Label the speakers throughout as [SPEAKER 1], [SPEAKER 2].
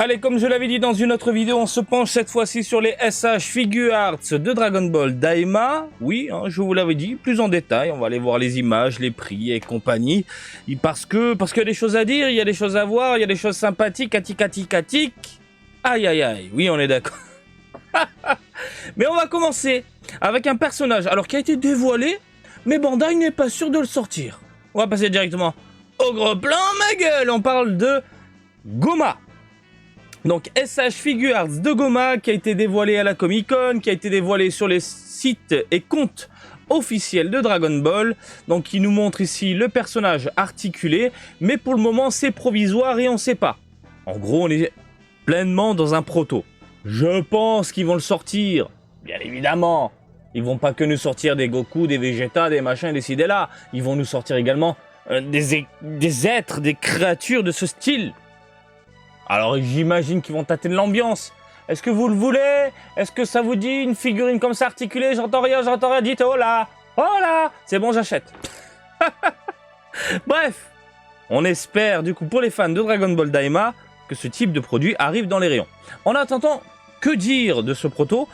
[SPEAKER 1] Allez, comme je l'avais dit dans une autre vidéo, on se penche cette fois-ci sur les SH Figuarts de Dragon Ball Daima. Oui, hein, je vous l'avais dit, plus en détail, on va aller voir les images, les prix et compagnie. Parce qu'il y a des choses à dire, il y a des choses à voir, il y a des choses sympathiques, atic. Aïe aïe aïe, oui on est d'accord. Mais on va commencer avec un personnage, alors qui a été dévoilé, mais Bandai n'est pas sûr de le sortir. On va passer directement au gros plan, ma gueule. On parle de Goma. Donc SH Figuarts de Goma qui a été dévoilé à la Comic Con, qui a été dévoilé sur les sites et comptes officiels de Dragon Ball. Donc il nous montre ici le personnage articulé, mais pour le moment c'est provisoire et on ne sait pas. En gros on est pleinement dans un proto. Je pense qu'ils vont le sortir, bien évidemment. Ils vont pas que nous sortir des Goku, des Vegeta, des machins, des ci, des là. Ils vont nous sortir également des êtres, des créatures de ce style. Alors j'imagine qu'ils vont tâter de l'ambiance. Est-ce que vous le voulez? Est-ce que ça vous dit une figurine comme ça articulée? J'entends rien, dites oh là. C'est bon, j'achète. Bref, on espère du coup pour les fans de Dragon Ball Daima que ce type de produit arrive dans les rayons. En attendant, que dire de ce proto?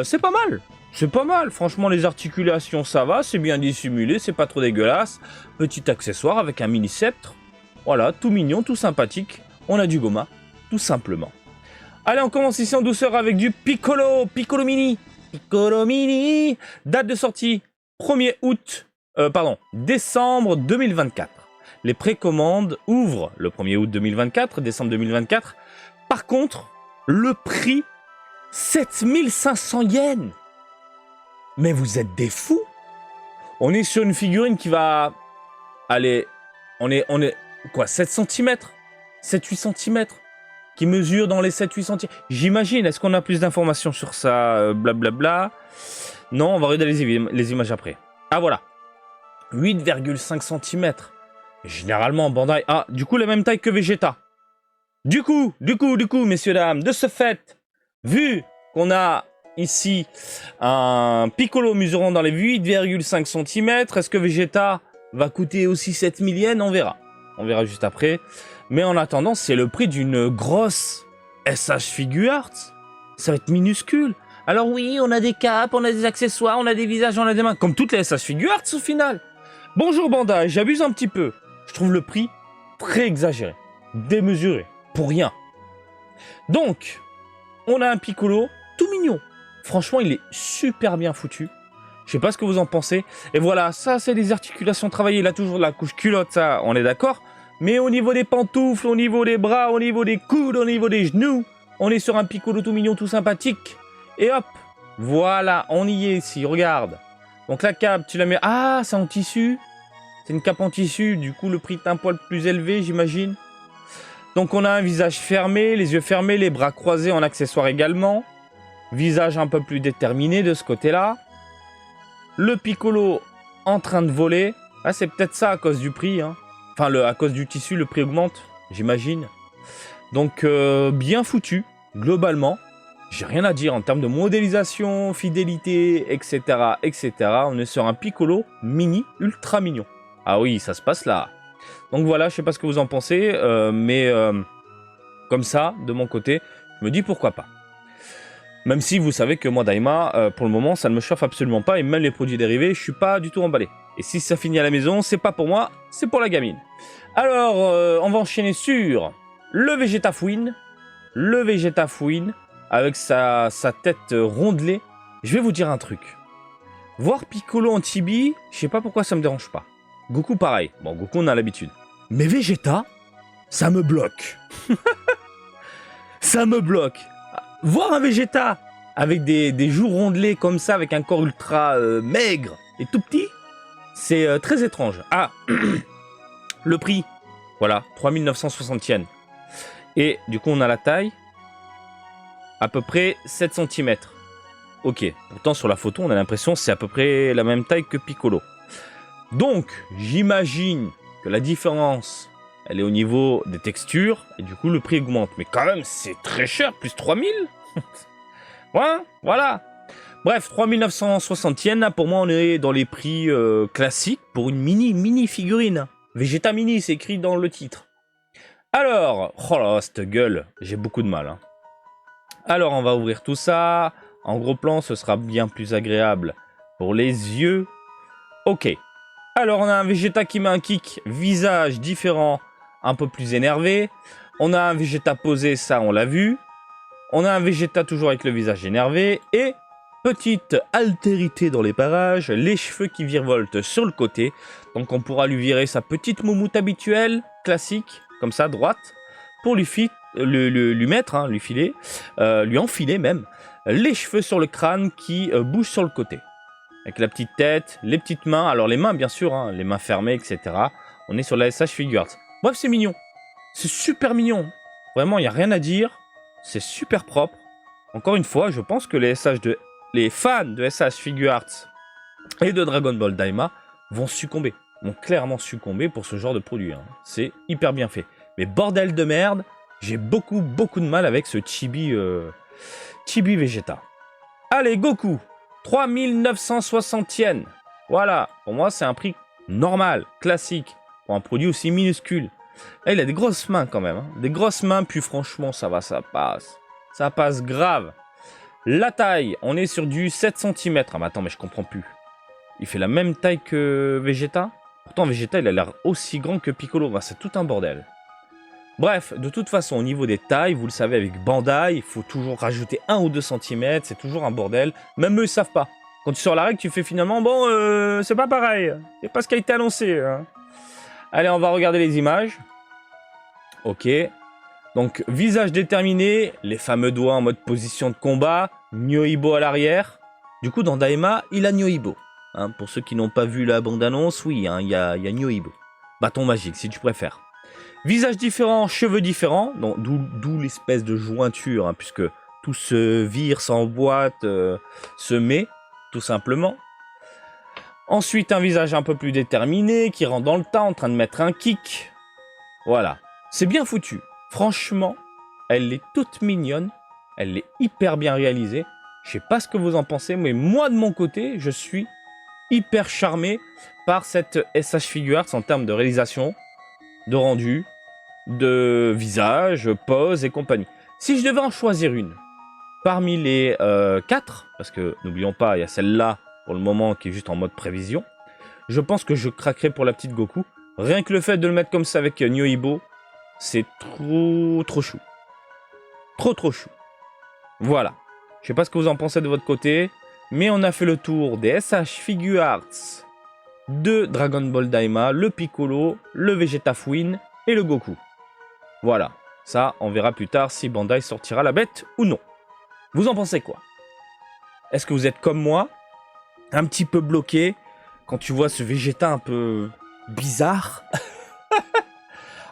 [SPEAKER 1] C'est pas mal. C'est pas mal, franchement les articulations ça va, c'est bien dissimulé, c'est pas trop dégueulasse. Petit accessoire avec un mini sceptre. Voilà, tout mignon, tout sympathique. On a du Goma, tout simplement. Allez, on commence ici en douceur avec du Piccolo Mini. Date de sortie, 1er août, décembre 2024. Les précommandes ouvrent le 1er août 2024, décembre 2024. Par contre, le prix, 7500 yens. Mais vous êtes des fous. On est sur une figurine qui va... Allez, on est quoi, 7 cm 7-8 cm qui mesure dans les 7-8 cm. J'imagine, est-ce qu'on a plus d'informations sur ça? Blablabla. Non, on va regarder les images après. Ah voilà, 8,5 cm. Généralement, Bandai... Ah, du coup, la même taille que Vegeta. Du coup, messieurs, dames, de ce fait, vu qu'on a ici un Piccolo mesurant dans les 8,5 cm, est-ce que Vegeta va coûter aussi 7000 yens? On verra. On verra juste après. Mais en attendant, c'est le prix d'une grosse SH Figuarts. Ça va être minuscule. Alors oui, on a des capes, on a des accessoires, on a des visages, on a des mains. Comme toutes les SH Figuarts au final. Bonjour Bandai, j'abuse un petit peu. Je trouve le prix très exagéré. Démesuré. Pour rien. Donc, on a un Piccolo tout mignon. Franchement, il est super bien foutu. Je sais pas ce que vous en pensez. Et voilà, ça c'est des articulations travaillées. Il a toujours la couche culotte, ça, on est d'accord. Mais au niveau des pantoufles, au niveau des bras, au niveau des coudes, au niveau des genoux, on est sur un Piccolo tout mignon, tout sympathique. Et hop, voilà, on y est ici, regarde. Donc la cape, tu la mets... Ah, c'est en tissu. C'est une cape en tissu, du coup le prix est un poil plus élevé, j'imagine. Donc on a un visage fermé, les yeux fermés, les bras croisés en accessoire également. Visage un peu plus déterminé de ce côté-là. Le Piccolo en train de voler. Ah, c'est peut-être ça à cause du prix, hein. Enfin, à cause du tissu, le prix augmente, j'imagine. Donc, bien foutu, globalement. J'ai rien à dire en termes de modélisation, fidélité, etc., etc. On est sur un Piccolo mini, ultra mignon. Ah oui, ça se passe là. Donc voilà, je sais pas ce que vous en pensez, mais comme ça, de mon côté, je me dis pourquoi pas. Même si vous savez que moi, Daima, pour le moment, ça ne me chauffe absolument pas, et même les produits dérivés, je suis pas du tout emballé. Et si ça finit à la maison, c'est pas pour moi, c'est pour la gamine. Alors, on va enchaîner sur le Vegeta Fouine. Le Vegeta Fouine, avec sa tête rondelée. Je vais vous dire un truc. Voir Piccolo en chibi, je sais pas pourquoi ça me dérange pas. Goku pareil. Bon, Goku on a l'habitude. Mais Vegeta, ça me bloque. Ça me bloque. Voir un Vegeta avec des joues rondelées comme ça, avec un corps ultra maigre et tout petit, c'est très étrange. Ah, le prix, voilà, 3960 yens. Et du coup, on a la taille, à peu près 7 cm. Ok, pourtant sur la photo, on a l'impression que c'est à peu près la même taille que Piccolo. Donc, j'imagine que la différence, elle est au niveau des textures, et du coup, le prix augmente. Mais quand même, c'est très cher, plus 3000. Ouais, voilà. Bref, 3960 yens, là, pour moi, on est dans les prix classiques pour une mini figurine. Vegeta Mini, c'est écrit dans le titre. Alors, oh là, cette gueule, j'ai beaucoup de mal. Hein. Alors, on va ouvrir tout ça. En gros plan, ce sera bien plus agréable pour les yeux. Ok. Alors, on a un Vegeta qui met un kick, visage différent, un peu plus énervé. On a un Vegeta posé, ça, on l'a vu. On a un Vegeta toujours avec le visage énervé. Et, petite altérité dans les parages, les cheveux qui virevoltent sur le côté. Donc, on pourra lui virer sa petite moumoute habituelle, classique, comme ça, droite, pour lui mettre, hein, lui filer, lui enfiler même, les cheveux sur le crâne qui bougent sur le côté. Avec la petite tête, les petites mains, alors les mains bien sûr, hein, les mains fermées, etc. On est sur la SH Figuarts. Bref, c'est mignon. C'est super mignon. Vraiment, il n'y a rien à dire. C'est super propre. Encore une fois, je pense que les fans de SH Figuarts et de Dragon Ball Daima vont succomber. Vont clairement succomber pour ce genre de produit. Hein. C'est hyper bien fait. Mais bordel de merde, j'ai beaucoup de mal avec ce Chibi Vegeta. Allez, Goku, 3960 yens. Voilà, pour moi, c'est un prix normal, classique, pour un produit aussi minuscule. Là, il a des grosses mains quand même. Hein. Des grosses mains, puis franchement, ça va, ça passe. Ça passe grave. La taille, on est sur du 7 cm. Ah, mais attends, mais je comprends plus. Il fait la même taille que Vegeta. Pourtant, Vegeta, il a l'air aussi grand que Piccolo. Bah, c'est tout un bordel. Bref, de toute façon, au niveau des tailles, vous le savez, avec Bandai, il faut toujours rajouter 1 ou 2 cm. C'est toujours un bordel. Même eux, ils savent pas. Quand tu sors la règle, tu fais finalement, bon, c'est pas pareil. C'est pas ce qui a été annoncé. Hein. Allez, on va regarder les images. Ok. Donc, visage déterminé, les fameux doigts en mode position de combat, Nyoibo à l'arrière. Du coup, dans Daima, il a Nyoibo. Hein, pour ceux qui n'ont pas vu la bande-annonce, oui, hein, il y a Nyoibo. Bâton magique, si tu préfères. Visage différent, cheveux différents, d'où l'espèce de jointure, hein, puisque tout se vire, s'emboîte, se met, tout simplement. Ensuite, un visage un peu plus déterminé, qui rentre dans le tas, en train de mettre un kick. Voilà. C'est bien foutu. Franchement, elle est toute mignonne. Elle est hyper bien réalisée. Je sais pas ce que vous en pensez, mais moi, de mon côté, je suis hyper charmé par cette SH Figuarts en termes de réalisation, de rendu, de visage, pose et compagnie. Si je devais en choisir une, parmi les 4, parce que n'oublions pas, il y a celle-là, pour le moment, qui est juste en mode prévision, je pense que je craquerais pour la petite Goku. Rien que le fait de le mettre comme ça avec Nyoibo, c'est trop chou. Trop chou. Voilà. Je sais pas ce que vous en pensez de votre côté, mais on a fait le tour des SH Figuarts de Dragon Ball Daima, le Piccolo, le Vegeta Fouine et le Goku. Voilà. Ça, on verra plus tard si Bandai sortira la bête ou non. Vous en pensez quoi? Est-ce que vous êtes comme moi, un petit peu bloqué, quand tu vois ce Vegeta un peu bizarre?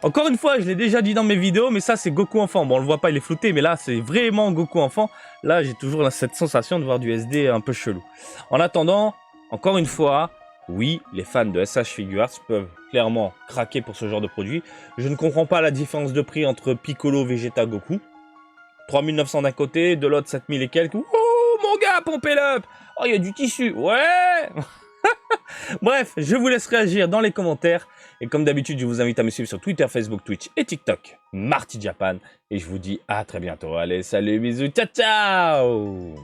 [SPEAKER 1] Encore une fois, je l'ai déjà dit dans mes vidéos, mais ça c'est Goku enfant. Bon, on le voit pas, il est flouté, mais là c'est vraiment Goku enfant. Là, j'ai toujours cette sensation de voir du SD un peu chelou. En attendant, encore une fois, oui, les fans de SH Figuarts peuvent clairement craquer pour ce genre de produit. Je ne comprends pas la différence de prix entre Piccolo, Vegeta, Goku. 3900 d'un côté, de l'autre 7000 et quelques. Oh mon gars, pompez up. Oh, il y a du tissu, ouais. Bref, je vous laisse réagir dans les commentaires. Et comme d'habitude, je vous invite à me suivre sur Twitter, Facebook, Twitch et TikTok, Marty Japan. Et je vous dis à très bientôt. Allez, salut, bisous, ciao, ciao!